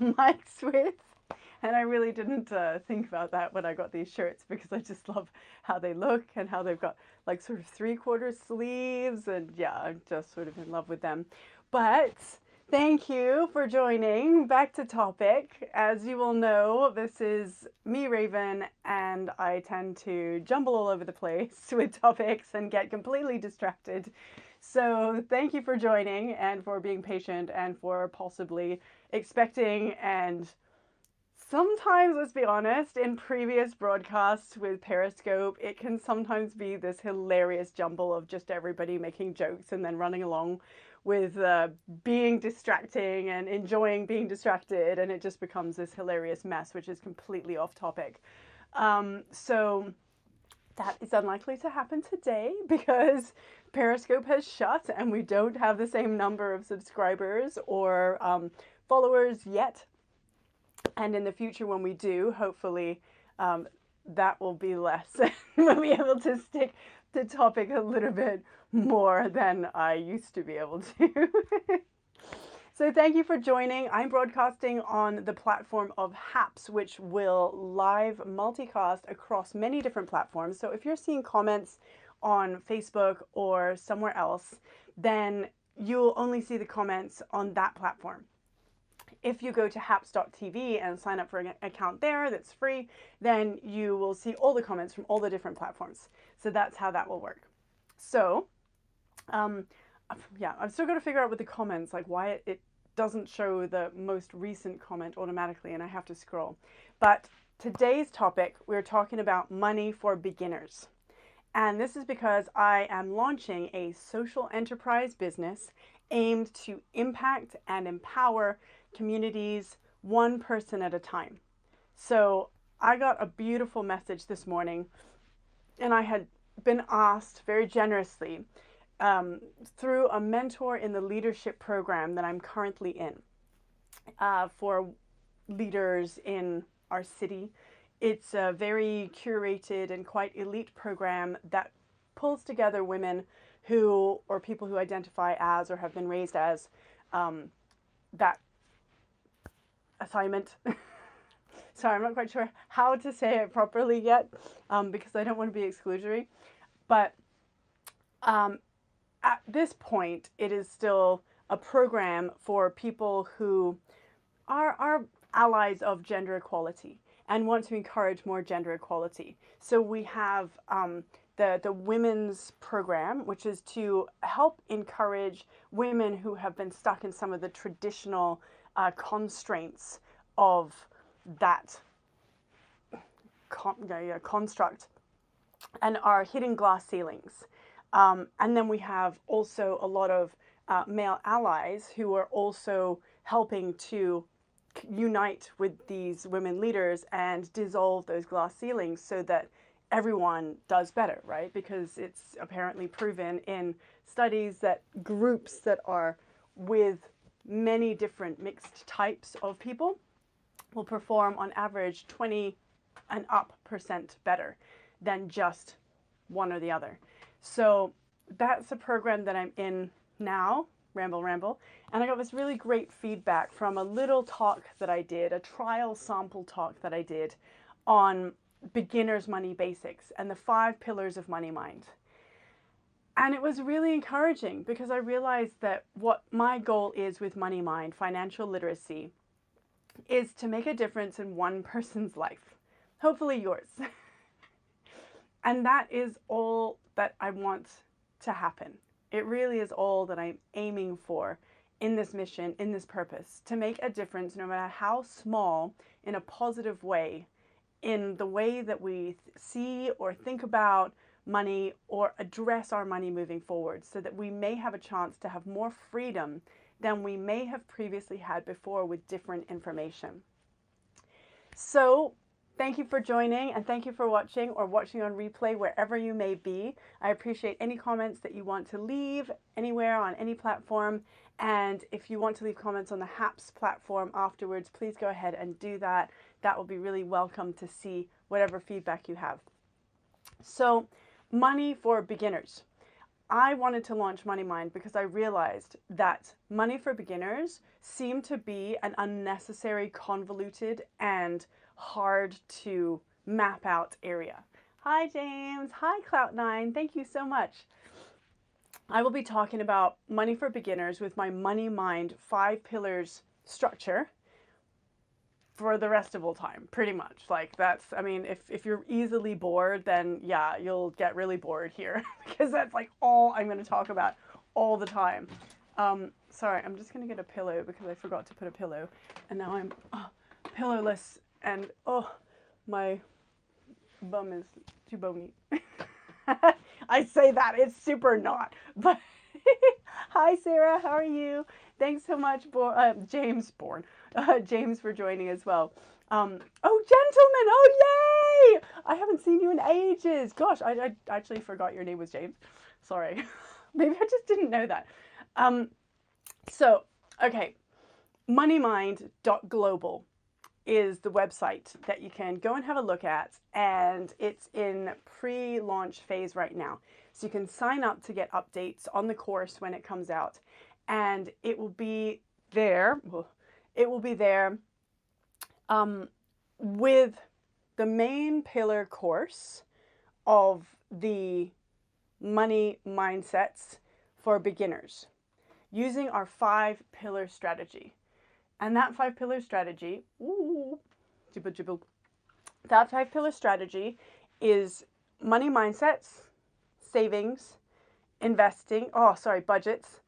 mics with. And I really didn't think about that when I got these shirts because I just love how they look and how they've got like sort of 3/4 sleeves. And yeah, I'm just sort of in love with them. But thank you for joining. Back to topic. As you will know, this is me, Raven, and I tend to jumble all over the place with topics and get completely distracted. So thank you for joining and for being patient and for possibly expecting and sometimes, let's be honest, in previous broadcasts with Periscope, it can sometimes be this hilarious jumble of just everybody making jokes and then running along with being distracting and enjoying being distracted, and it just becomes this hilarious mess, which is completely off topic. So that is unlikely to happen today because Periscope has shut and we don't have the same number of subscribers or followers yet. And in the future, when we do, hopefully that will be less. We'll be able to stick to topic a little bit more than I used to be able to. So thank you for joining. I'm broadcasting on the platform of HAPS, which will live multicast across many different platforms. So if you're seeing comments on Facebook or somewhere else, then you'll only see the comments on that platform. If you go to haps.tv and sign up for an account there that's free, then you will see all the comments from all the different platforms. So that's how that will work. So, yeah, I've still got to figure out with the comments, like why it doesn't show the most recent comment automatically and I have to scroll. But today's topic, we're talking about money for beginners. And this is because I am launching a social enterprise business aimed to impact and empower communities one person at a time. So I got a beautiful message this morning, and I had been asked very generously through a mentor in the leadership program that I'm currently in for leaders in our city. It's a very curated and quite elite program that pulls together women who, or people who identify as or have been raised as that assignment. Sorry, I'm not quite sure how to say it properly yet because I don't want to be exclusionary. But at this point, it is still a program for people who are allies of gender equality and want to encourage more gender equality. So we have the women's program, which is to help encourage women who have been stuck in some of the traditional constraints of that construct and are hitting glass ceilings. And then we have also a lot of male allies who are also helping to unite with these women leaders and dissolve those glass ceilings so that everyone does better, right? Because it's apparently proven in studies that groups that are with many different mixed types of people will perform on average 20 and up% better than just one or the other. So that's a program that I'm in now, ramble. And I got this really great feedback from a little talk that I did, a trial sample talk that I did on beginner's money basics and the 5 pillars of Money Mind. And it was really encouraging because I realized that what my goal is with Money Mind, financial literacy, is to make a difference in one person's life, hopefully yours. And that is all that I want to happen. It really is all that I'm aiming for in this mission, in this purpose, to make a difference, no matter how small, in a positive way, in the way that we see or think about money or address our money moving forward, so that we may have a chance to have more freedom than we may have previously had before with different information. So thank you for joining and thank you for watching or watching on replay wherever you may be. I appreciate any comments that you want to leave anywhere on any platform. And if you want to leave comments on the HAPS platform afterwards, please go ahead and do that. That will be really welcome to see whatever feedback you have. So, money for beginners. I wanted to launch MoneyMind because I realized that money for beginners seemed to be an unnecessary, convoluted, and hard to map out area. Hi, James. Hi, Clout9. Thank you so much. I will be talking about money for beginners with my MoneyMind 5 pillars structure for the rest of all time, pretty much. Like that's, I mean, if you're easily bored, then yeah, you'll get really bored here because that's like all I'm going to talk about all the time. Sorry, I'm just going to get a pillow because I forgot to put a pillow and now I'm pillowless and my bum is too bony. I say that, it's super not, but hi Sarah, how are you? Thanks so much, James, James for joining as well. Oh, gentlemen, oh yay! I haven't seen you in ages. Gosh, I actually forgot your name was James. Sorry. Maybe I just didn't know that. So, okay, MoneyMind.GLOBAL is the website that you can go and have a look at, and it's in pre-launch phase right now. So you can sign up to get updates on the course when it comes out, and it will be there. It will be there with the main pillar course of the money mindsets for beginners using our 5 pillar strategy. And that 5 pillar strategy, that 5 pillar strategy is money mindsets, savings, investing, budgets,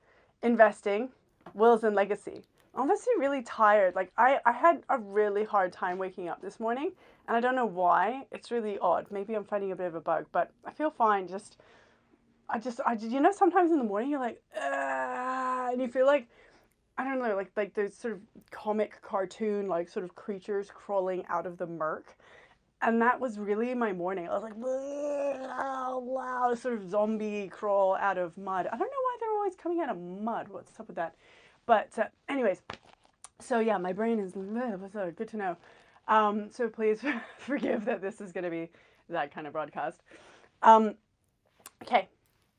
investing, wills, and legacy. I'm honestly really tired. Like I had a really hard time waking up this morning, and I don't know why. It's really odd. Maybe I'm fighting a bit of a bug, but I feel fine. You know, sometimes in the morning you're like, and you feel like, I don't know, like those sort of comic cartoon, like sort of creatures crawling out of the murk. And that was really my morning. I was like, oh, wow, sort of zombie crawl out of mud. I don't know why they're always coming out of mud. What's up with that? But anyways, so yeah, my brain is good to know. So please forgive that this is going to be that kind of broadcast. Okay,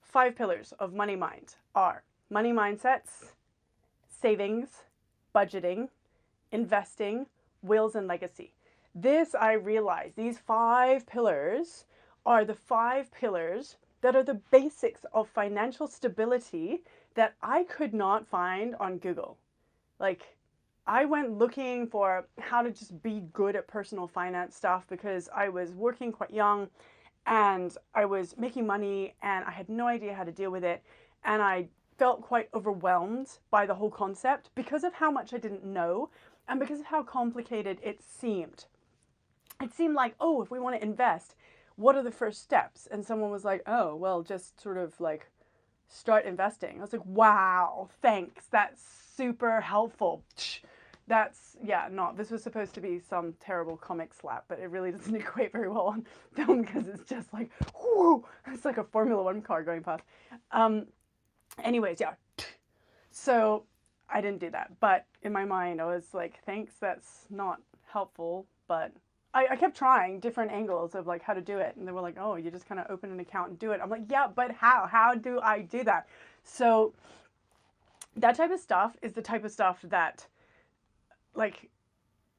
5 pillars of MoneyMind are money mindsets, savings, budgeting, investing, wills, and legacy. This, I realize, these 5 pillars are the 5 pillars that are the basics of financial stability that I could not find on Google. Like, I went looking for how to just be good at personal finance stuff because I was working quite young and I was making money and I had no idea how to deal with it. And I felt quite overwhelmed by the whole concept because of how much I didn't know and because of how complicated it seemed. It seemed like, oh, if we want to invest, what are the first steps? And someone was like, oh, well, just sort of like start investing. I was like, wow, thanks. That's super helpful. That's, yeah, no, this was supposed to be some terrible comic slap, but it really doesn't equate very well on film because it's just like, whoo, it's like a Formula One car going past. Anyways, yeah. So I didn't do that, but in my mind, I was like, thanks, that's not helpful, but I kept trying different angles of like how to do it. And they were like, oh, you just kind of open an account and do it. I'm like, yeah, but how? How do I do that? So that type of stuff is the type of stuff that like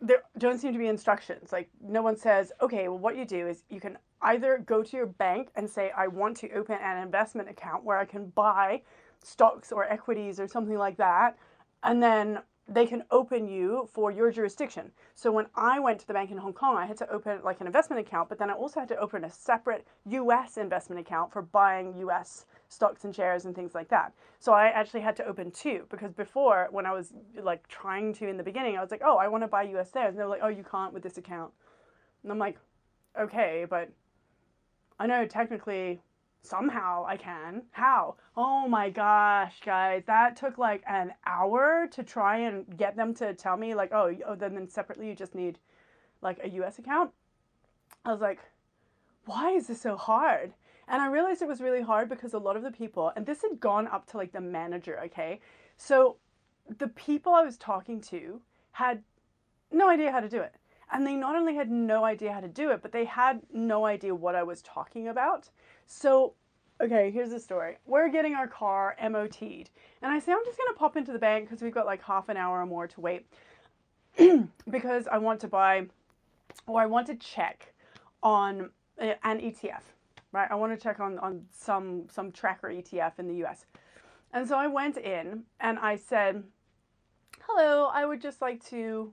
there don't seem to be instructions. Like no one says, okay, well, what you do is you can either go to your bank and say, I want to open an investment account where I can buy stocks or equities or something like that. And then they can open you for your jurisdiction. So when I went to the bank in Hong Kong, I had to open like an investment account, but then I also had to open a separate US investment account for buying US stocks and shares and things like that. So I actually had to open 2 because before when I was like trying to in the beginning, I was like, oh, I want to buy US shares. And they were like, oh, you can't with this account. And I'm like, okay, but I know technically somehow I can. How? Oh my gosh, guys, that took like an hour to try and get them to tell me like, oh, then separately you just need like a US account. I was like, why is this so hard? And I realized it was really hard because a lot of the people, and this had gone up to like the manager, okay? So the people I was talking to had no idea how to do it. And they not only had no idea how to do it, but they had no idea what I was talking about. So Okay, here's the story. We're getting our car MOT'd. And I say, I'm just going to pop into the bank because we've got like half an hour or more to wait because I want to buy, or I want to check on an ETF, right? I want to check on some tracker ETF in the US. And so I went in and I said, hello, I would just like to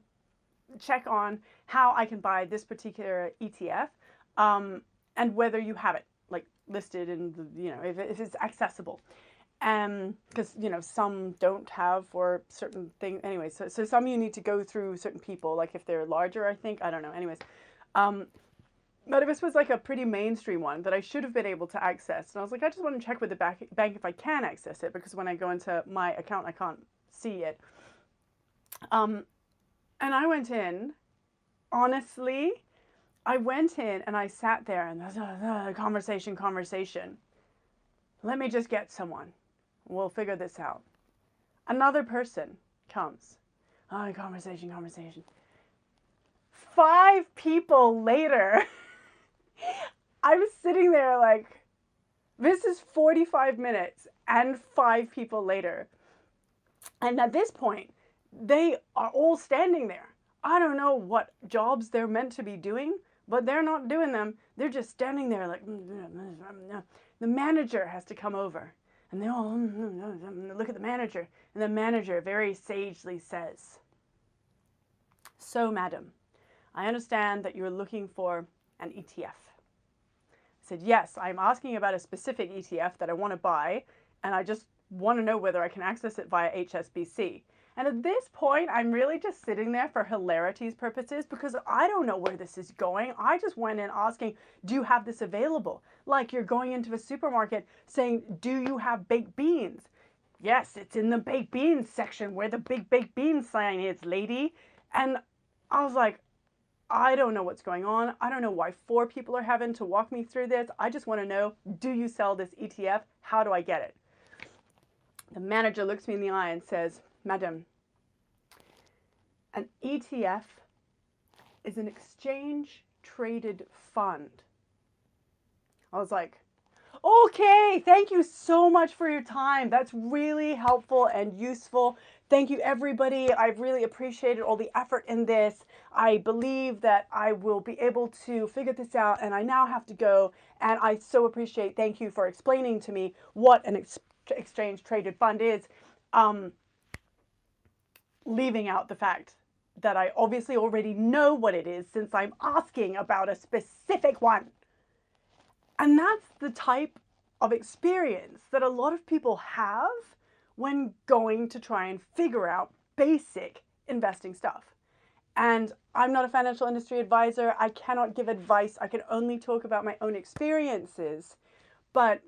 check on how I can buy this particular ETF, and whether you have it like listed in the, if it's accessible. Because, some don't have for certain things. Anyway, so some you need to go through certain people, like if they're larger, I think. I don't know. Anyways, but this was like a pretty mainstream one that I should have been able to access. And I was like, I just want to check with the bank if I can access it, because when I go into my account, I can't see it. And I went in, honestly, I went in and I sat there and conversation. Let me just get someone. We'll figure this out. Another person comes. Oh, conversation. 5 people later, I was sitting there like, this is 45 minutes and 5 people later. And at this point, they are all standing there. I don't know what jobs they're meant to be doing, but they're not doing them. They're just standing there like, the manager has to come over. And they all look at the manager. And the manager very sagely says, so, madam, I understand that you're looking for an ETF. I said, yes, I'm asking about a specific ETF that I want to buy, and I just want to know whether I can access it via HSBC. And at this point, I'm really just sitting there for hilarity's purposes because I don't know where this is going. I just went in asking, do you have this available? Like you're going into a supermarket saying, do you have baked beans? Yes, it's in the baked beans section where the big baked beans sign is, lady. And I was like, I don't know what's going on. I don't know why 4 people are having to walk me through this. I just want to know, do you sell this ETF? How do I get it? The manager looks me in the eye and says, madam, an ETF is an exchange traded fund. I was like, okay, thank you so much for your time. That's really helpful and useful. Thank you, everybody. I've really appreciated all the effort in this. I believe that I will be able to figure this out, and I now have to go. And I so appreciate, thank you for explaining to me what an exchange traded fund is, leaving out the fact that I obviously already know what it is since I'm asking about a specific one. And that's the type of experience that a lot of people have when going to try and figure out basic investing stuff. And I'm not a financial industry advisor. I cannot give advice. I can only talk about my own experiences. But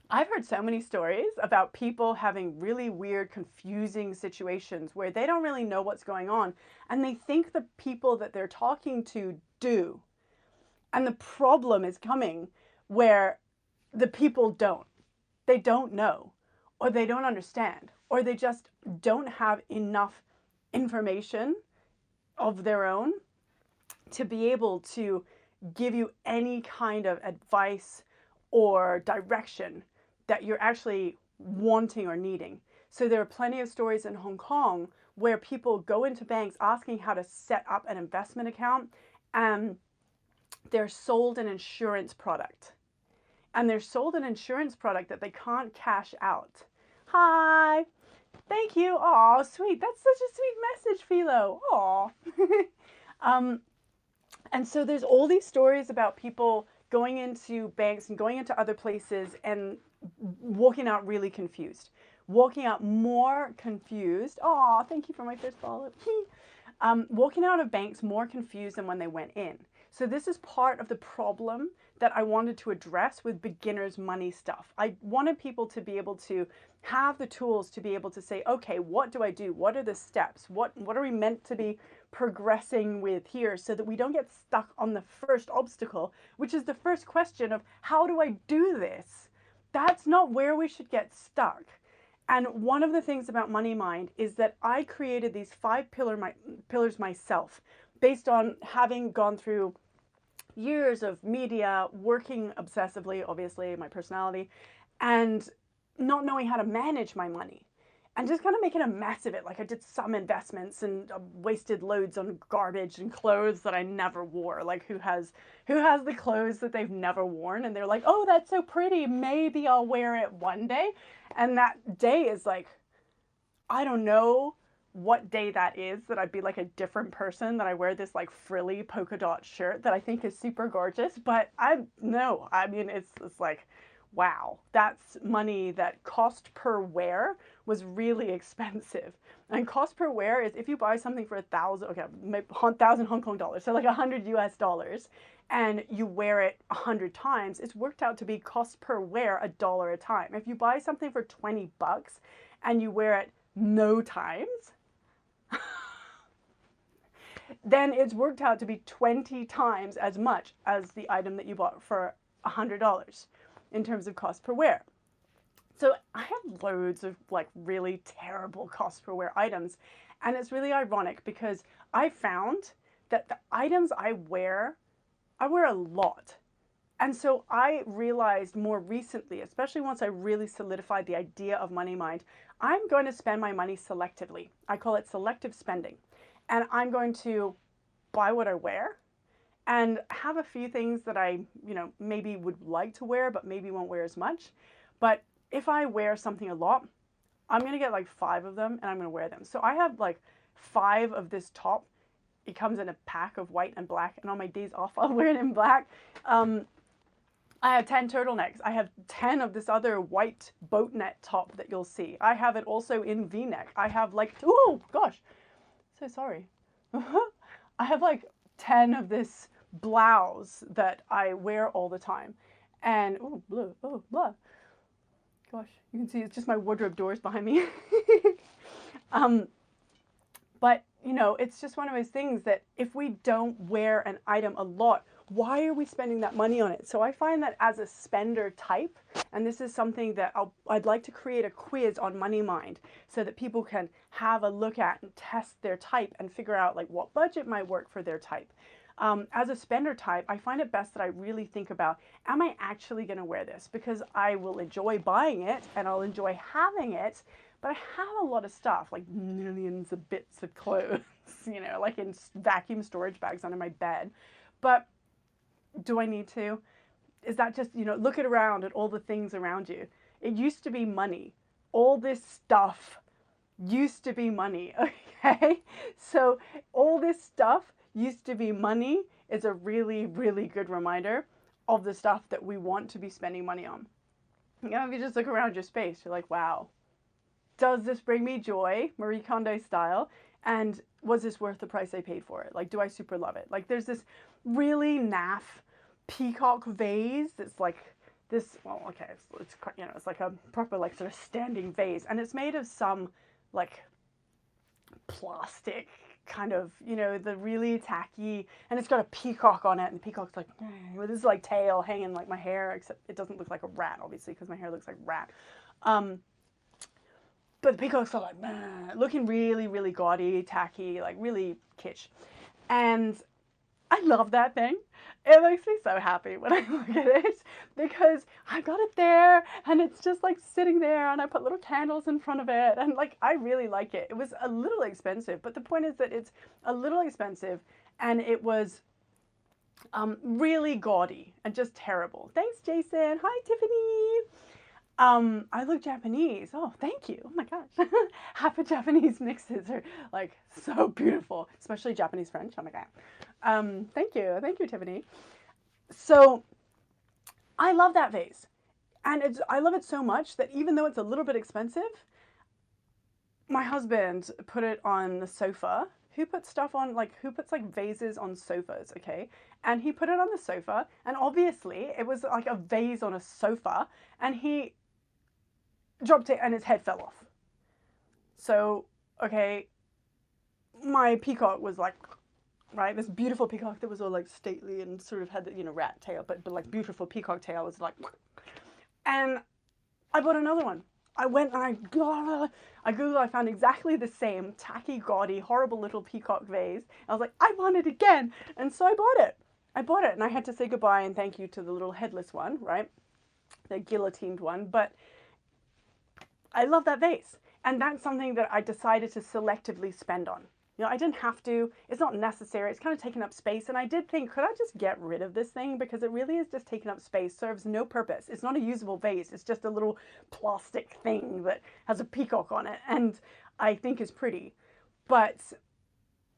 I've heard so many stories about people having really weird, confusing situations where they don't really know what's going on. And they think the people that they're talking to do. And the problem is coming where the people don't. They don't know, or they don't understand, or they just don't have enough information of their own to be able to give you any kind of advice or direction that you're actually wanting or needing. So there are plenty of stories in Hong Kong where people go into banks asking how to set up an investment account, and they're sold an insurance product. And they're sold an insurance product that they can't cash out. Hi, thank you. Aw, sweet. That's such a sweet message, Philo. Aw. And so there's all these stories about people going into banks and going into other places and walking out really confused. Walking out more confused. Aw, thank you for my first follow. Walking out of banks more confused than when they went in. So this is part of the problem that I wanted to address with beginner's money stuff. I wanted people to be able to have the tools to be able to say, okay, what do I do? What are the steps? What are we meant to be progressing with here so that we don't get stuck on the first obstacle, which is the first question of how do I do this? That's not where we should get stuck. And one of the things about MoneyMind is that I created these 5 pillars myself based on having gone through years of media, working obsessively, obviously, my personality, and not knowing how to manage my money. And just kind of making a mess of it. Like I did some investments and wasted loads on garbage and clothes that I never wore. Like who has the clothes that they've never worn and they're like, oh, that's so pretty. Maybe I'll wear it one day. And that day is like, I don't know what day that is that I'd be like a different person, that I wear this like frilly polka dot shirt that I think is super gorgeous. But I mean, it's like, wow, that's money that cost per wear was really expensive. And cost per wear is if you buy something for 1,000, okay, 1,000 Hong Kong dollars, so like 100 US dollars, and you wear it 100 times, it's worked out to be cost per wear $1 a time. If you buy something for 20 bucks and you wear it no times, then it's worked out to be 20 times as much as the item that you bought for $100 in terms of cost per wear. So I have loads of like really terrible cost per wear items. And it's really ironic because I found that the items I wear a lot. And so I realized more recently, especially once I really solidified the idea of MoneyMind, I'm going to spend my money selectively. I call it selective spending. And I'm going to buy what I wear and have a few things that I, maybe would like to wear, but maybe won't wear as much. But if I wear something a lot, I'm going to get like 5 of them and I'm going to wear them. So I have like 5 of this top. It comes in a pack of white and black, and on my days off, I'll wear it in black. I have 10 turtlenecks. I have 10 of this other white boat net top that you'll see. I have it also in V-neck. I have like, oh gosh, so sorry. I have like 10 of this blouse that I wear all the time. And, oh, blue, oh, blah. Gosh, you can see it's just my wardrobe doors behind me. But, it's just one of those things that if we don't wear an item a lot, why are we spending that money on it? So I find that as a spender type, and this is something that I'd like to create a quiz on MoneyMind so that people can have a look at and test their type and figure out like what budget might work for their type. As a spender type, I find it best that I really think about, am I actually going to wear this? Because I will enjoy buying it and I'll enjoy having it, but I have a lot of stuff, like millions of bits of clothes, like in vacuum storage bags under my bed. But do I need to? Is that just, look around at all the things around you. It used to be money. All this stuff used to be money, okay? So all this stuff used to be money is a really, really good reminder of the stuff that we want to be spending money on. If you just look around your space, you're like, wow, does this bring me joy, Marie Kondo style? And was this worth the price I paid for it? Like, do I super love it? Like, there's this really naff peacock vase that's like this, well, okay, it's like a proper like sort of standing vase, and it's made of some like plastic kind of, the really tacky, and it's got a peacock on it, and the peacock's like with this like tail hanging like my hair, except it doesn't look like a rat, obviously, because my hair looks like rat. But the peacocks are like looking really, really gaudy, tacky, like really kitsch, and I love that thing. It makes me so happy when I look at it because I got it there and it's just like sitting there, and I put little candles in front of it, and like I really like it. It was a little expensive, but the point is that it's a little expensive and it was really gaudy and just terrible. Thanks, Jason. Hi, Tiffany. I look Japanese. Oh, thank you. Oh my gosh. Half of Japanese mixes are like so beautiful, especially Japanese French. Oh my God. Thank you. Thank you, Tiffany. So I love that vase. And I love it so much that even though it's a little bit expensive, my husband put it on the sofa. Who puts like vases on sofas, okay? And he put it on the sofa, and obviously it was like a vase on a sofa, and he dropped it and his head fell off. So, okay, my peacock was like, right, this beautiful peacock that was all like stately and sort of had the, rat tail, but like beautiful peacock tail was like, and I bought another one. I went and I Googled, I found exactly the same tacky, gaudy, horrible little peacock vase. I was like, I want it again. And so I bought it. I bought it and I had to say goodbye and thank you to the little headless one, right? The guillotined one. But I love that vase. And that's something that I decided to selectively spend on. You know, I didn't have to. It's not necessary. It's kind of taking up space. And I did think, could I just get rid of this thing? Because it really is just taking up space, serves no purpose. It's not a usable vase. It's just a little plastic thing that has a peacock on it. And I think is pretty. But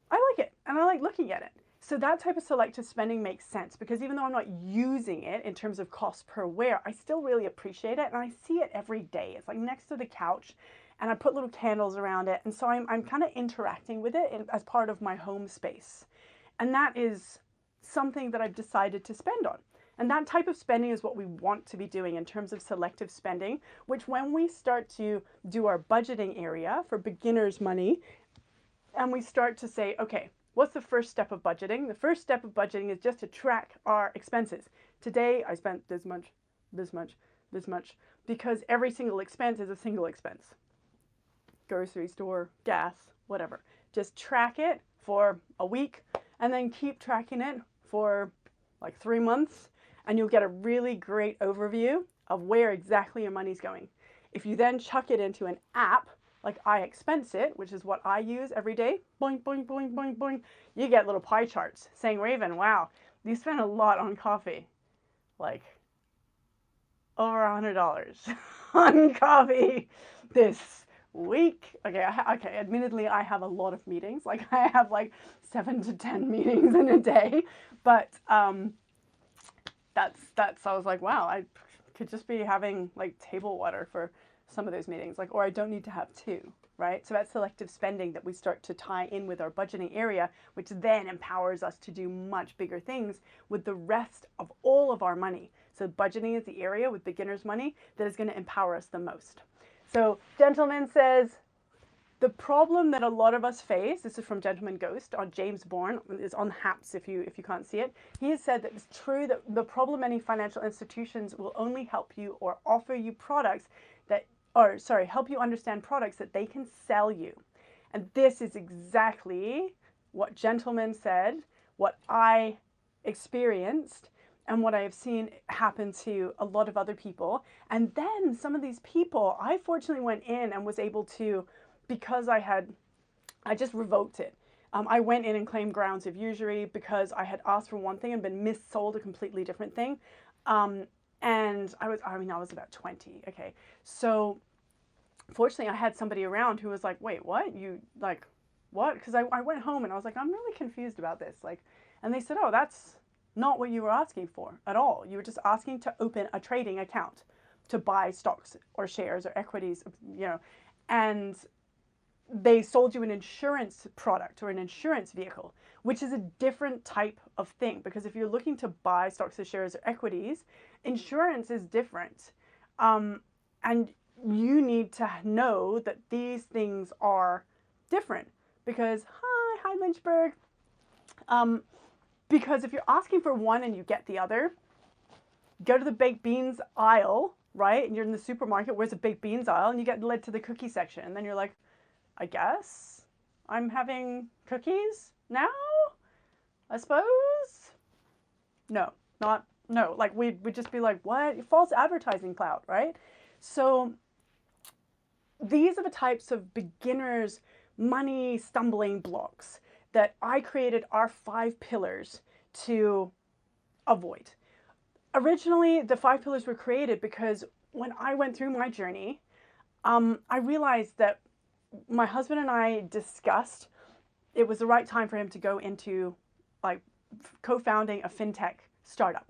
I like it. And I like looking at it. So that type of selective spending makes sense because even though I'm not using it in terms of cost per wear, I still really appreciate it and I see it every day. It's like next to the couch and I put little candles around it. And so I'm kind of interacting with it as part of my home space. And that is something that I've decided to spend on. And that type of spending is what we want to be doing in terms of selective spending, which when we start to do our budgeting area for beginner's money, and we start to say, okay, what's the first step of budgeting? The first step of budgeting is just to track our expenses. Today, I spent this much, this much, this much, because every single expense is a single expense. Grocery store, gas, whatever. Just track it for a week and then keep tracking it for like 3 months and you'll get a really great overview of where exactly your money's going. If you then chuck it into an app, like I Expense It, which is what I use every day, boing, boing, boing, boing, boing, you get little pie charts saying, Raven, wow, you spent a lot on coffee. Like over $100 on coffee this week. Okay, okay, admittedly, I have a lot of meetings. Like I have like 7 to 10 meetings in a day, but that's I was like, wow, I could just be having like table water for some of those meetings, like, or I don't need to have 2, right? So that's selective spending that we start to tie in with our budgeting area, which then empowers us to do much bigger things with the rest of all of our money. So budgeting is the area with beginner's money that is going to empower us the most. So Gentleman says, the problem that a lot of us face, this is from Gentleman Ghost on James Bourne, is on Haps if you can't see it. He has said that it's true that the problem many financial institutions will only help you or offer you products that, or sorry, help you understand products that they can sell you. And this is exactly what Gentleman said, what I experienced, and what I have seen happen to a lot of other people. And then some of these people, I fortunately went in and was able to, because I just revoked it. I went in and claimed grounds of usury because I had asked for one thing and been missold a completely different thing. And I was about 20. Okay. So fortunately I had somebody around who was like, wait, what? You like, what? Because I went home and I was like, I'm really confused about this. Like, and they said, oh, that's not what you were asking for at all. You were just asking to open a trading account to buy stocks or shares or equities, you know, and they sold you an insurance product or an insurance vehicle, which is a different type of thing. Because if you're looking to buy stocks or shares or equities, insurance is different. And you need to know that these things are different. Because, hi Lynchburg. Because if you're asking for one and you get the other, go to the baked beans aisle, right? And you're in the supermarket, where's the baked beans aisle? And you get led to the cookie section. And then you're like, I guess I'm having cookies now, I suppose. No, like we'd just be like, what? False advertising clout, right? So these are the types of beginners money stumbling blocks that I created our 5 pillars to avoid. Originally, the 5 pillars were created because when I went through my journey, I realized that my husband and I discussed it was the right time for him to go into like co-founding a fintech startup.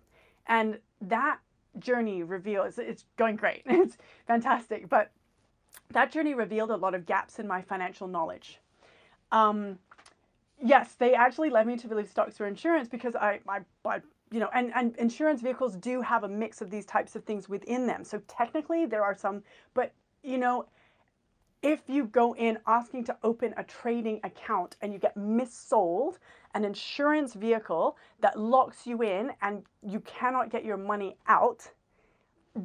And that journey reveals, it's going great. It's fantastic. But that journey revealed a lot of gaps in my financial knowledge. Yes, they actually led me to believe stocks were insurance because I you know, and insurance vehicles do have a mix of these types of things within them. So technically there are some, but you know, if you go in asking to open a trading account and you get missold an insurance vehicle that locks you in and you cannot get your money out,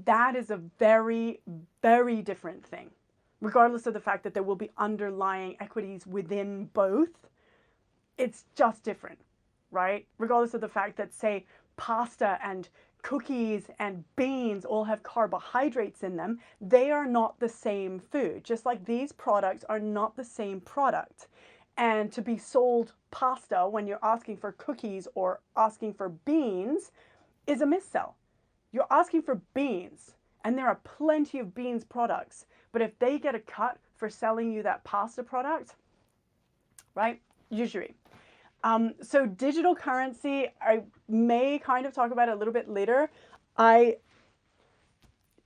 that is a very, very different thing. Regardless of the fact that there will be underlying equities within both, it's just different, right? Regardless of the fact that, say, pasta and cookies and beans all have carbohydrates in them, they are not the same food. Just like these products are not the same product. And to be sold pasta when you're asking for cookies or asking for beans is a missell. You're asking for beans, and there are plenty of beans products. But if they get a cut for selling you that pasta product, right? Usury. So digital currency, I may kind of talk about it a little bit later.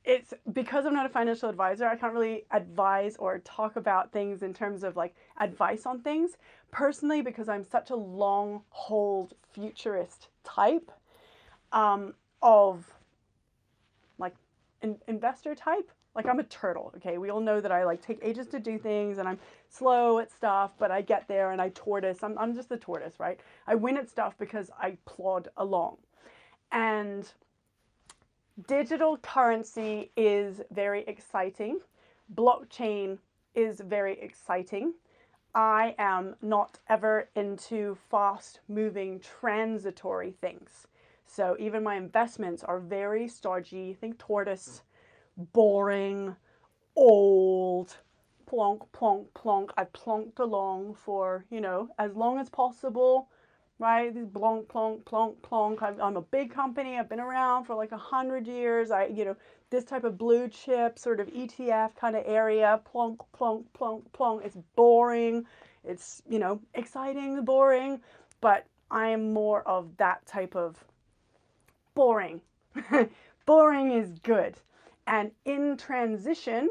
It's because I'm not a financial advisor, I can't really advise or talk about things in terms of like advice on things. Personally, because I'm such a long hold futurist type of like investor type. Like I'm a turtle, okay? We all know that I like take ages to do things and I'm slow at stuff, but I get there and I tortoise. I'm just the tortoise, right? I win at stuff because I plod along. And digital currency is very exciting. Blockchain is very exciting. I am not ever into fast moving transitory things. So even my investments are very stodgy. Think tortoise, boring, old, plonk, plonk, plonk. I plonked along for, as long as possible, right? These plonk, plonk, plonk, plonk. I'm a big company. I've been around for like 100 years. This type of blue chip sort of ETF kind of area, plonk, plonk, plonk, plonk. It's boring. It's, exciting, boring, but I am more of that type of boring. Boring is good. And in transition,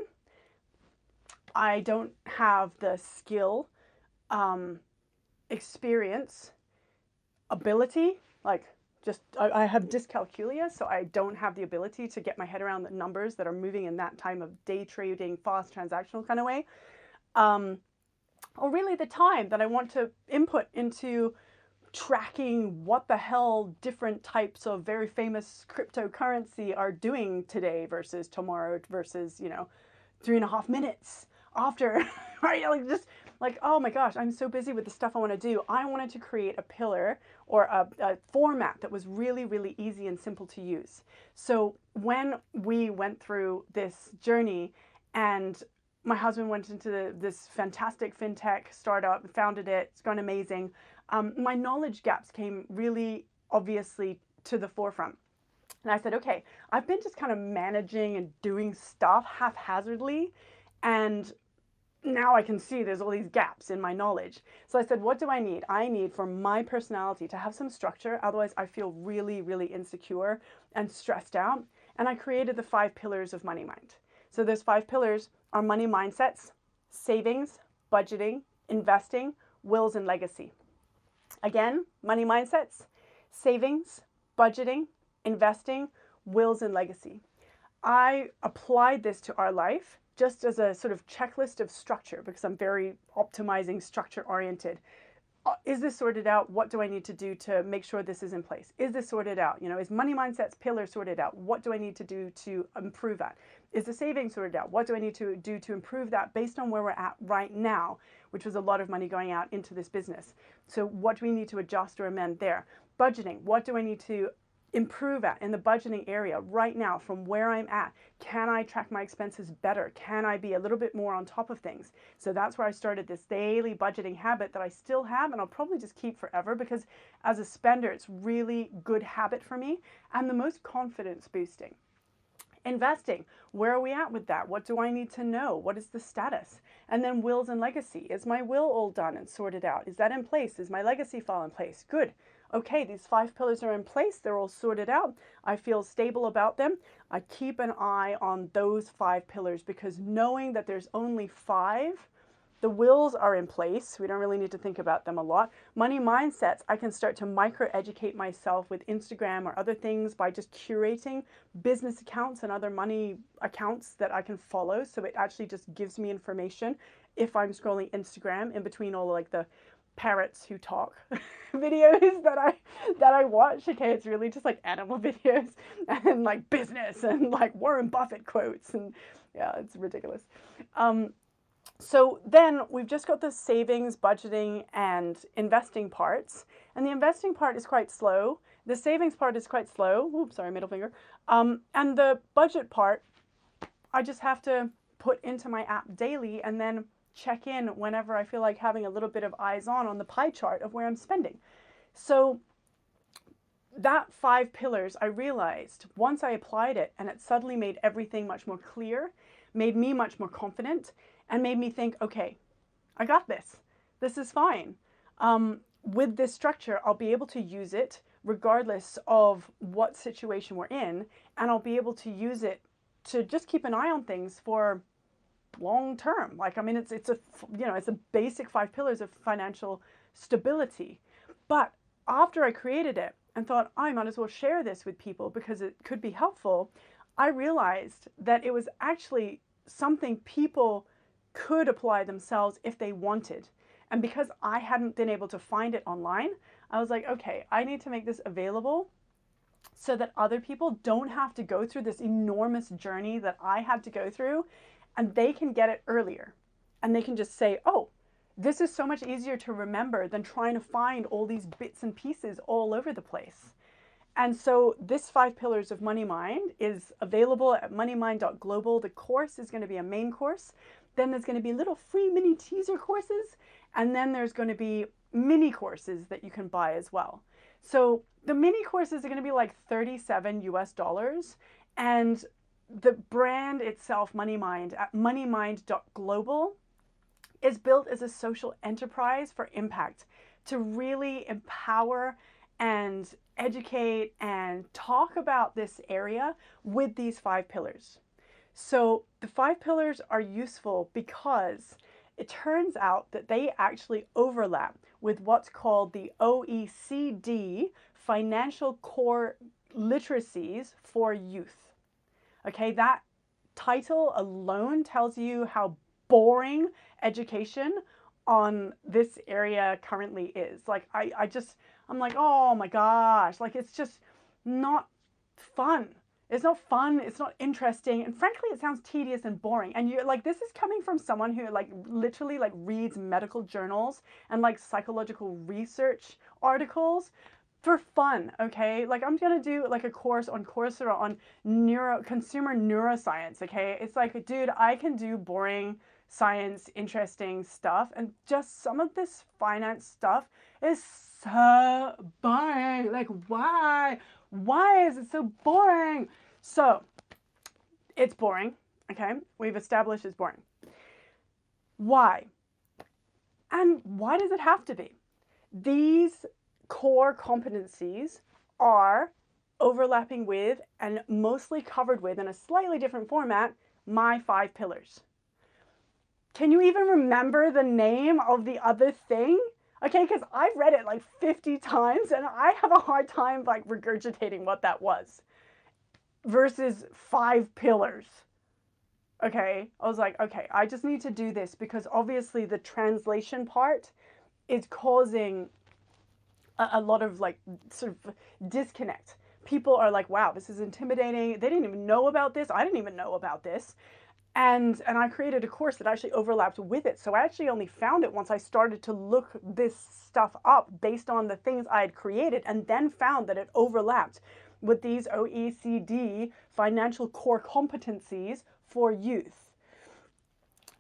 I don't have the skill, experience, ability, I have dyscalculia, so I don't have the ability to get my head around the numbers that are moving in that time of day trading, fast transactional kind of way. Or really the time that I want to input into tracking what the hell different types of very famous cryptocurrency are doing today versus tomorrow versus, 3.5 minutes after, right? Oh my gosh, I'm so busy with the stuff I want to do. I wanted to create a pillar or a format that was really, really easy and simple to use. So when we went through this journey and my husband went into this fantastic fintech startup, founded it, it's gone amazing. My knowledge gaps came really obviously to the forefront. And I said, okay, I've been just kind of managing and doing stuff haphazardly. And now I can see there's all these gaps in my knowledge. So I said, what do I need? I need for my personality to have some structure. Otherwise, I feel really, really insecure and stressed out. And I created the 5 pillars of Money Mind. So those 5 pillars are money mindsets, savings, budgeting, investing, wills, and legacy. Again, money mindsets, savings, budgeting, investing, wills, and legacy. I applied this to our life just as a sort of checklist of structure because I'm very optimizing, structure oriented. Is this sorted out? What do I need to do to make sure this is in place? Is this sorted out? Is money mindsets pillar sorted out? What do I need to do to improve that? Is the savings sorted out? What do I need to do to improve that based on where we're at right now, which was a lot of money going out into this business? So what do we need to adjust or amend there? Budgeting, what do I need to improve at in the budgeting area right now from where I'm at? Can I track my expenses better? Can I be a little bit more on top of things? So that's where I started this daily budgeting habit that I still have and I'll probably just keep forever because as a spender, it's really good habit for me and the most confidence boosting. Investing, where are we at with that? What do I need to know? What is the status? And then wills and legacy. Is my will all done and sorted out? Is that in place? Is my legacy file in place? Good. Okay, these 5 pillars are in place. They're all sorted out. I feel stable about them. I keep an eye on those 5 pillars because knowing that there's only 5, the wills are in place. We don't really need to think about them a lot. Money mindsets, I can start to micro-educate myself with Instagram or other things by just curating business accounts and other money accounts that I can follow. So it actually just gives me information if I'm scrolling Instagram in between all like the parrots who talk videos that I watch. Okay, it's really just like animal videos and like business and like Warren Buffett quotes and yeah, it's ridiculous. So then we've just got the savings, budgeting, and investing parts. And the investing part is quite slow. The savings part is quite slow. Oops, sorry, middle finger. And the budget part, I just have to put into my app daily and then check in whenever I feel like having a little bit of eyes on the pie chart of where I'm spending. So that 5 pillars, I realized once I applied it, and it suddenly made everything much more clear, made me much more confident, and made me think, okay, I got this. This is fine. With this structure, I'll be able to use it regardless of what situation we're in, and I'll be able to use it to just keep an eye on things for long term. Like, I mean, it's a, you know, it's a basic 5 pillars of financial stability. But after I created it and thought, I might as well share this with people because it could be helpful, I realized that it was actually something people could apply themselves if they wanted. And because I hadn't been able to find it online, I was like, okay, I need to make this available so that other people don't have to go through this enormous journey that I had to go through, and they can get it earlier. And they can just say, oh, this is so much easier to remember than trying to find all these bits and pieces all over the place. And so this 5 pillars of Money Mind is available at MoneyMind.GLOBAL. The course is going to be a main course. Then there's going to be little free mini teaser courses. And then there's going to be mini courses that you can buy as well. So the mini courses are going to be like $37 US. And the brand itself, MoneyMind, at MoneyMind.GLOBAL, is built as a social enterprise for impact to really empower and educate and talk about this area with these 5 pillars. So the 5 pillars are useful because it turns out that they actually overlap with what's called the OECD Financial Core Literacies for Youth. Okay, that title alone tells you how boring education on this area currently is. Like, I'm like, oh my gosh, like, it's just not fun. It's not fun, it's not interesting, and frankly, it sounds tedious and boring. And you're like, this is coming from someone who like literally like reads medical journals and like psychological research articles for fun, okay? Like, I'm gonna do like a course on Coursera on consumer neuroscience, okay? It's like, dude, I can do boring science, interesting stuff, and just some of this finance stuff is so boring. Like, why? Why is it so boring? So, it's boring, okay? We've established it's boring. Why? And why does it have to be? These core competencies are overlapping with and mostly covered with, in a slightly different format, my 5 pillars. Can you even remember the name of the other thing? Okay, because I've read it like 50 times and I have a hard time like regurgitating what that was versus 5 pillars. Okay, I was like, okay, I just need to do this because obviously the translation part is causing a lot of like sort of disconnect. People are like, wow, this is intimidating. They didn't even know about this. I didn't even know about this. And I created a course that actually overlapped with it. So I actually only found it once I started to look this stuff up based on the things I had created, and then found that it overlapped with these OECD financial core competencies for youth.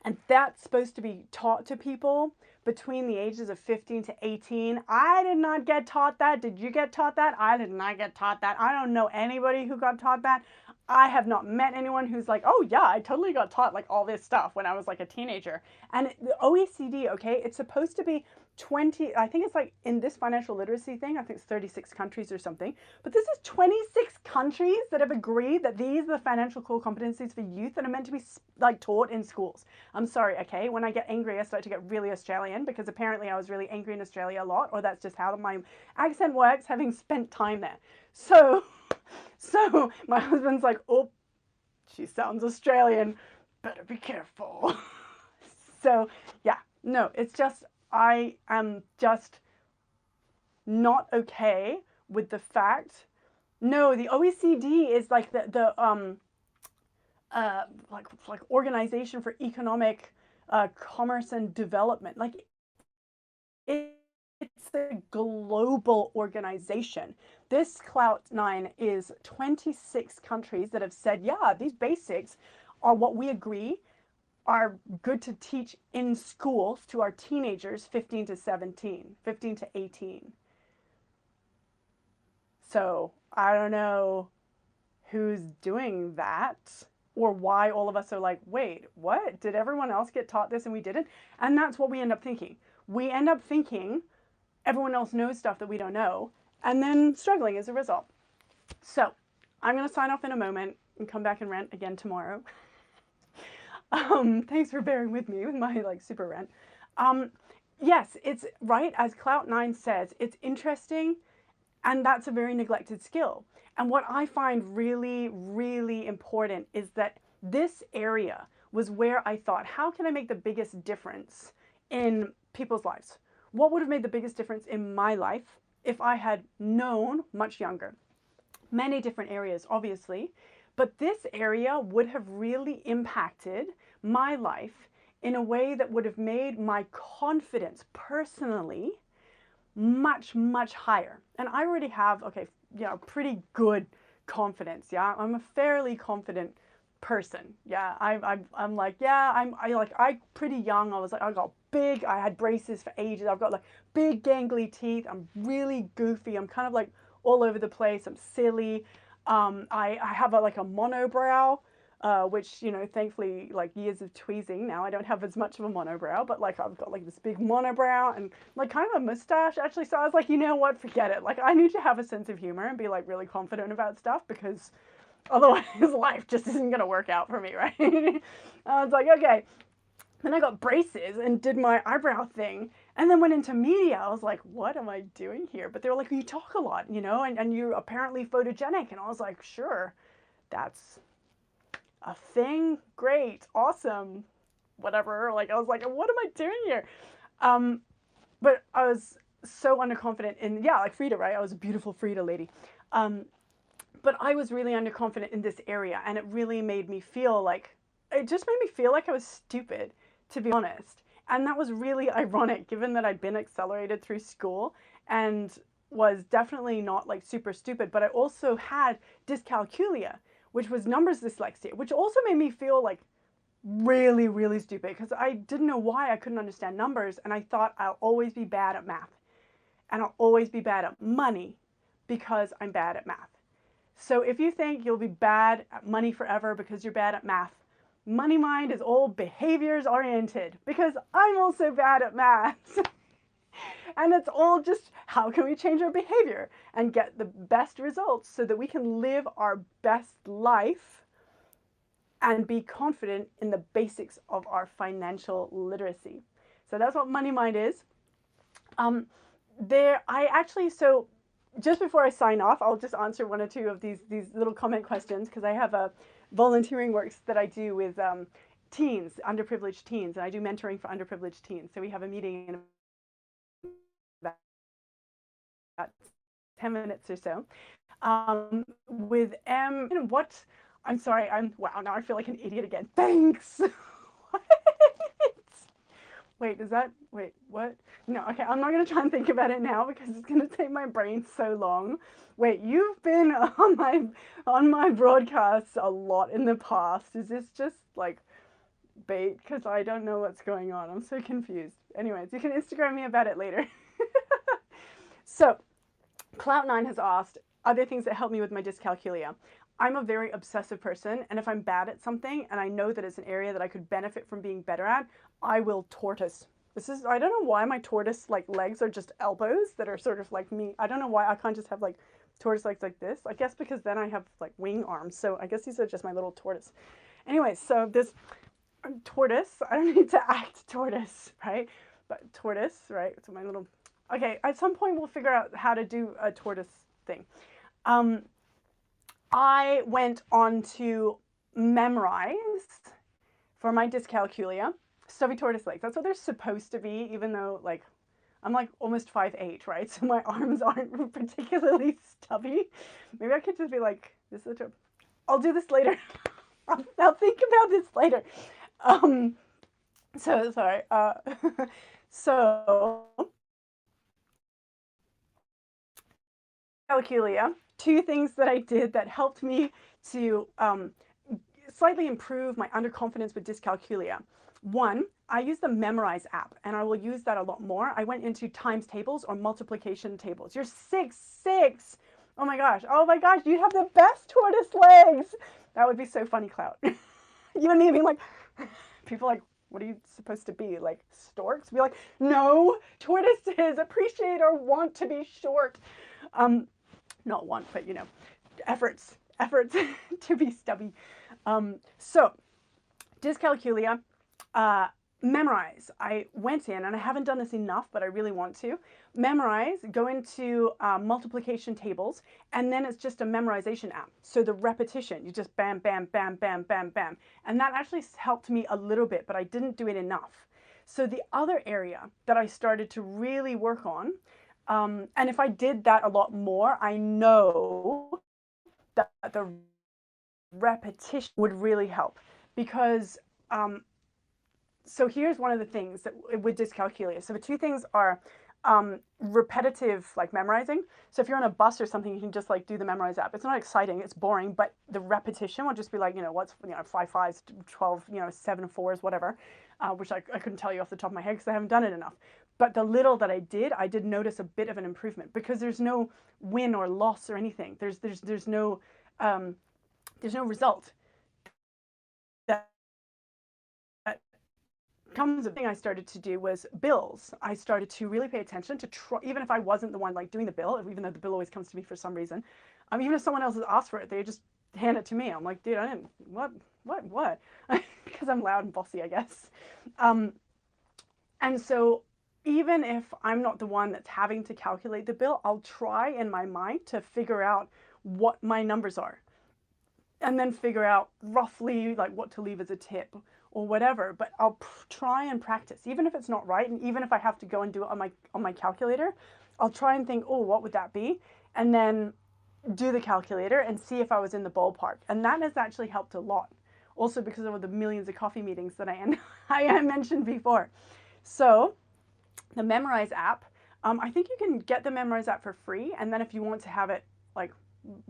And that's supposed to be taught to people between the ages of 15 to 18. I did not get taught that. Did you get taught that? I did not get taught that. I don't know anybody who got taught that. I have not met anyone who's like, oh yeah, I totally got taught like all this stuff when I was like a teenager. And the OECD, okay, it's supposed to be 20, I think it's like in this financial literacy thing, I think it's 36 countries or something, but this is 26 countries that have agreed that these are the financial core competencies for youth that are meant to be like taught in schools. I'm sorry, okay, when I get angry, I start to get really Australian because apparently I was really angry in Australia a lot, or that's just how my accent works, having spent time there. So my husband's like, oh, she sounds Australian, better be careful. So yeah, no, it's just, I am just not okay with the fact, no, the OECD is like the like Organization for Economic Commerce and Development. Like, it's a global organization. This Cloud9 is 26 countries that have said, yeah, these basics are what we agree are good to teach in schools to our teenagers 15 to 17, 15 to 18. So I don't know who's doing that or why all of us are like, wait, what? Did everyone else get taught this and we didn't? And that's what we end up thinking. We end up thinking everyone else knows stuff that we don't know and then struggling as a result. So I'm going to sign off in a moment and come back and rant again tomorrow. Thanks for bearing with me with my like super rant. Yes, it's right, as Cloud9 says, it's interesting, and that's a very neglected skill. And what I find really, really important is that this area was where I thought, how can I make the biggest difference in people's lives? What would have made the biggest difference in my life if I had known much younger? Many different areas, obviously, but this area would have really impacted my life in a way that would have made my confidence personally much, much higher. And I already have, okay, pretty good confidence. Yeah, I'm a fairly confident person. Yeah, I'm like, yeah, I pretty young. I got big. I had braces for ages. I've got like big gangly teeth. I'm really goofy. I'm kind of like all over the place. I'm silly. I have like a monobrow. Which, thankfully, like years of tweezing, now I don't have as much of a monobrow, but like I've got like this big monobrow and like kind of a mustache actually. So I was like, you know what, forget it. Like I need to have a sense of humor and be like really confident about stuff because otherwise life just isn't going to work out for me, right? I was like, okay. Then I got braces and did my eyebrow thing and then went into media. I was like, what am I doing here? But they were like, you talk a lot, and you're apparently photogenic. And I was like, sure, that's a thing, great, awesome, whatever. Like I was like, what am I doing here? But I was so underconfident in, yeah, like Frida, right? I was a beautiful Frida lady. But I was really underconfident in this area, and it really made me feel like, it just made me feel like I was stupid, to be honest. And that was really ironic, given that I'd been accelerated through school and was definitely not like super stupid, but I also had dyscalculia, which was numbers dyslexia, which also made me feel like really, really stupid because I didn't know why I couldn't understand numbers. And I thought I'll always be bad at math and I'll always be bad at money because I'm bad at math. So if you think you'll be bad at money forever because you're bad at math, Money Mind is all behaviors oriented because I'm also bad at math. And it's all just how can we change our behavior and get the best results so that we can live our best life and be confident in the basics of our financial literacy. So that's what Money Mind is. So just before I sign off, I'll just answer one or two of these little comment questions because I have a volunteering works that I do with teens, underprivileged teens, and I do mentoring for underprivileged teens. So we have a meeting in about 10 minutes or so with what? I'm sorry, wow, now I feel like an idiot again. Thanks. What? Wait, what? No, okay, I'm not going to try and think about it now because it's going to take my brain so long. Wait, you've been on my broadcasts a lot in the past. Is this just like bait? Because I don't know what's going on. I'm so confused. Anyways, you can Instagram me about it later. So, Cloud9 has asked, other things that help me with my dyscalculia. I'm a very obsessive person, and if I'm bad at something and I know that it's an area that I could benefit from being better at, I will tortoise. I don't know why my tortoise like legs are just elbows that are sort of like me. I don't know why I can't just have like tortoise legs like this. I guess because then I have like wing arms. So I guess these are just my little tortoise. Anyways, so this tortoise, I don't need to act tortoise, right? But tortoise, right? So my little, okay, at some point we'll figure out how to do a tortoise thing. I went on to memorize for my dyscalculia stubby tortoise legs. That's what they're supposed to be, even though like I'm like almost 5'8", right? So my arms aren't particularly stubby. Maybe I could just be like, this is a I'll do this later. I'll think about this later. So sorry. So dyscalculia, two things that I did that helped me to slightly improve my underconfidence with dyscalculia. One, I use the Memorize app, and I will use that a lot more. I went into times tables or multiplication tables. You're 6'6". Oh my gosh. Oh my gosh. You have the best tortoise legs. That would be so funny, Clout. You and me being like, people like, what are you supposed to be? Like storks? Be like, no, tortoises appreciate or want to be short. Not want, but efforts to be stubby. So dyscalculia, memorize. I went in, and I haven't done this enough, but I really want to. Memorize, go into multiplication tables, and then it's just a memorization app. So the repetition, you just bam, bam, bam, bam, bam, bam. And that actually helped me a little bit, but I didn't do it enough. So the other area that I started to really work on, and if I did that a lot more, I know that the repetition would really help. Because so here's one of the things that with dyscalculia. So the two things are repetitive, like memorizing. So if you're on a bus or something, you can just like do the Memorize app. It's not exciting, it's boring, but the repetition will just be like, what's 5 5s, 12, 7 4s, whatever, which I couldn't tell you off the top of my head because I haven't done it enough. But the little that I did notice a bit of an improvement, because there's no win or loss or anything. There's no result. That comes. The thing I started to do was bills. I started to really pay attention to try, even if I wasn't the one like doing the bill, even though the bill always comes to me for some reason. Even if someone else has asked for it, they just hand it to me. I'm like, dude, I didn't, what, because I'm loud and bossy, I guess. And so even if I'm not the one that's having to calculate the bill, I'll try in my mind to figure out what my numbers are, and then figure out roughly like what to leave as a tip or whatever. But I'll try and practice, even if it's not right, and even if I have to go and do it on my calculator, I'll try and think, oh, what would that be, and then do the calculator and see if I was in the ballpark. And that has actually helped a lot, also because of the millions of coffee meetings that I mentioned before. So the Memorize app, I think you can get the Memorize app for free, and then if you want to have it like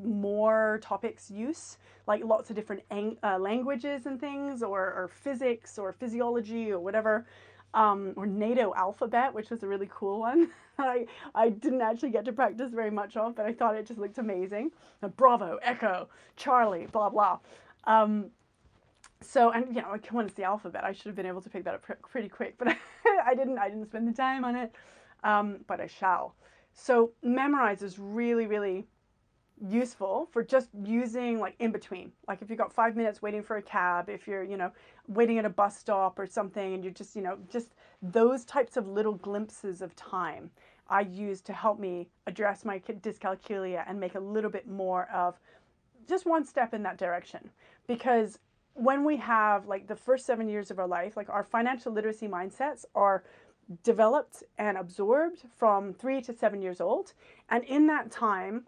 more topics use, like lots of different languages and things, or physics or physiology or whatever, or NATO alphabet, which was a really cool one. I didn't actually get to practice very much of, but I thought it just looked amazing. Bravo, Echo, Charlie, blah blah. So, and when it's the alphabet, I should have been able to pick that up pretty quick, but I didn't spend the time on it, but I shall. So Memorize is really, really useful for just using like in between. Like if you've got 5 minutes waiting for a cab, if you're, waiting at a bus stop or something, and you're just, just those types of little glimpses of time I use to help me address my dyscalculia and make a little bit more of just one step in that direction. Because when we have like the first 7 years of our life, like our financial literacy mindsets are developed and absorbed from 3 to 7 years old. And in that time,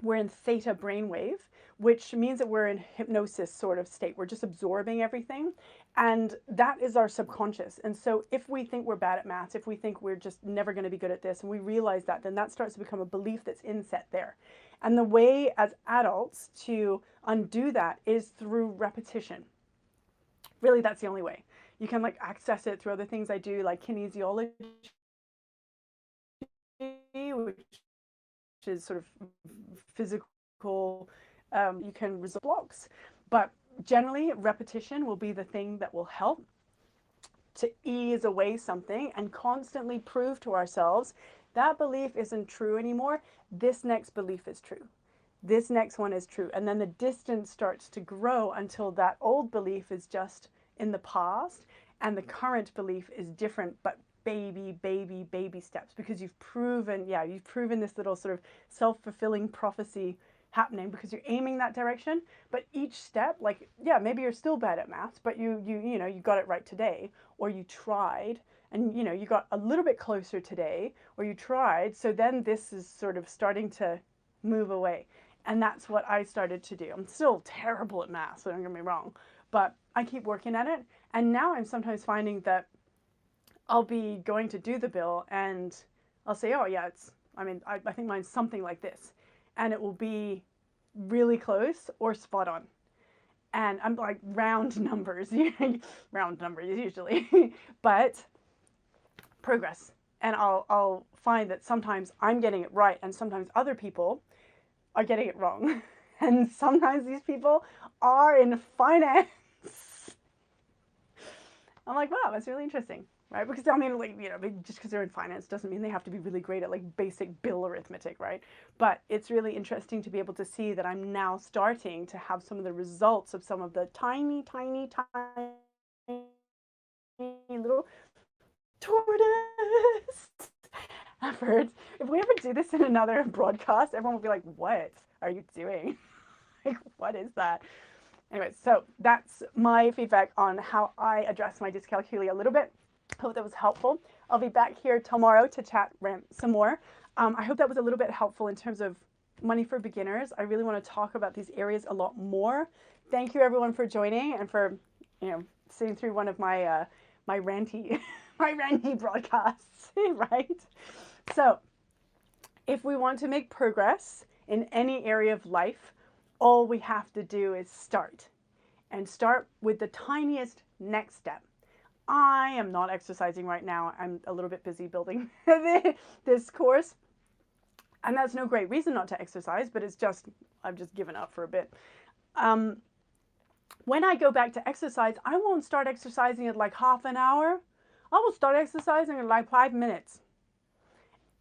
we're in theta brainwave, which means that we're in hypnosis sort of state. We're just absorbing everything. And that is our subconscious. And so if we think we're bad at math, if we think we're just never going to be good at this, and we realize that, then that starts to become a belief that's inset there. And the way as adults to undo that is through repetition. Really, that's the only way. You can like access it through other things I do, like kinesiology, which is sort of physical. You can resolve blocks, but generally repetition will be the thing that will help to ease away something and constantly prove to ourselves that belief isn't true anymore. This next belief is true. This next one is true. And then the distance starts to grow until that old belief is just in the past and the current belief is different, but baby steps, because you've proven this little sort of self-fulfilling prophecy happening because you're aiming that direction. But each step, like, maybe you're still bad at maths, but you got it right today, or you tried and you got a little bit closer today, or you tried. So then this is sort of starting to move away. And that's what I started to do. I'm still terrible at math, so don't get me wrong, but I keep working at it. And now I'm sometimes finding that I'll be going to do the bill and I'll say, oh yeah, I think mine's something like this. and it will be really close or spot on. And I'm like round numbers, round numbers usually, but progress. And I'll find that sometimes I'm getting it right and sometimes other people are getting it wrong. And sometimes these people are in finance. I'm like, wow, that's really interesting, right? Because I mean, like, just because they're in finance doesn't mean they have to be really great at like basic bill arithmetic, right? But it's really interesting to be able to see that I'm now starting to have some of the results of some of the tiny, tiny, tiny little tortoise efforts. If we ever do this in another broadcast, everyone will be like, what are you doing? Like, what is that? Anyway, so that's my feedback on how I address my dyscalculia a little bit. Hope that was helpful. I'll be back here tomorrow to chat some more. I hope that was a little bit helpful in terms of money for beginners. I really want to talk about these areas a lot more. Thank you everyone for joining and for sitting through one of my my ranty broadcasts, right? So if we want to make progress in any area of life, all we have to do is start, and start with the tiniest next step. I am not exercising right now. I'm a little bit busy building this course, and that's no great reason not to exercise, but it's just, I've just given up for a bit. When I go back to exercise, I won't start exercising at like half an hour. I will start exercising in like 5 minutes.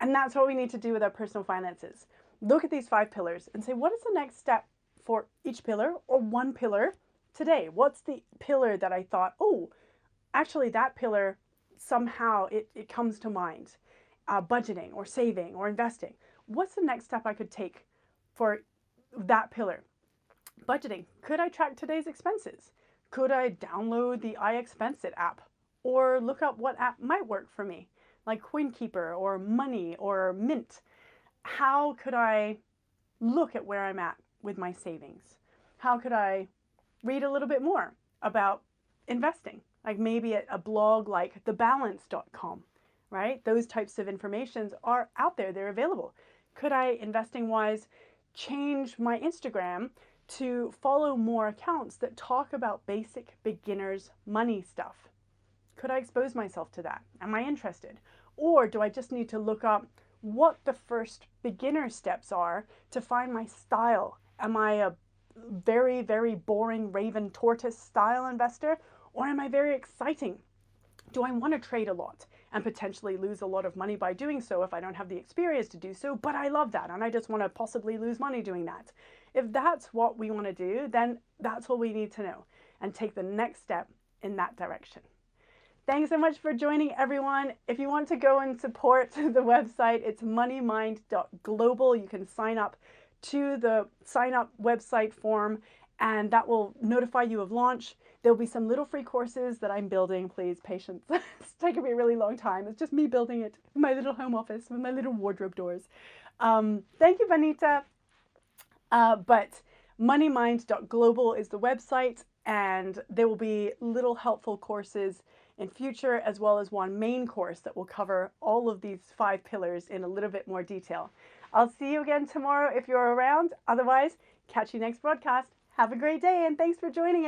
And that's what we need to do with our personal finances. Look at these 5 pillars and say, what is the next step for each pillar or one pillar today? What's the pillar that I thought, oh, actually that pillar, somehow it comes to mind. Budgeting or saving or investing. What's the next step I could take for that pillar? Budgeting. Could I track today's expenses? Could I download the iExpense app or look up what app might work for me, like CoinKeeper or Money or Mint? How could I look at where I'm at with my savings? How could I read a little bit more about investing? Like maybe a blog like thebalance.com, right? Those types of informations are out there, they're available. Could I, investing wise, change my Instagram to follow more accounts that talk about basic beginners money stuff? Could I expose myself to that? Am I interested? Or do I just need to look up what the first beginner steps are to find my style? Am I a very, very boring raven tortoise style investor? Or am I very exciting? Do I want to trade a lot and potentially lose a lot of money by doing so if I don't have the experience to do so, but I love that and I just want to possibly lose money doing that? If that's what we want to do, then that's what we need to know and take the next step in that direction. Thanks so much for joining, everyone. If you want to go and support the website, it's MoneyMind.GLOBAL. You can sign up to the sign up website form and that will notify you of launch. There'll be some little free courses that I'm building. Please, patience. It's taken me a really long time. It's just me building it in my little home office with my little wardrobe doors. Thank you, Vanita. But MoneyMind.GLOBAL is the website, and there will be little helpful courses in future, as well as one main course that will cover all of these 5 pillars in a little bit more detail. I'll see you again tomorrow if you're around. Otherwise, catch you next broadcast. Have a great day, and thanks for joining us.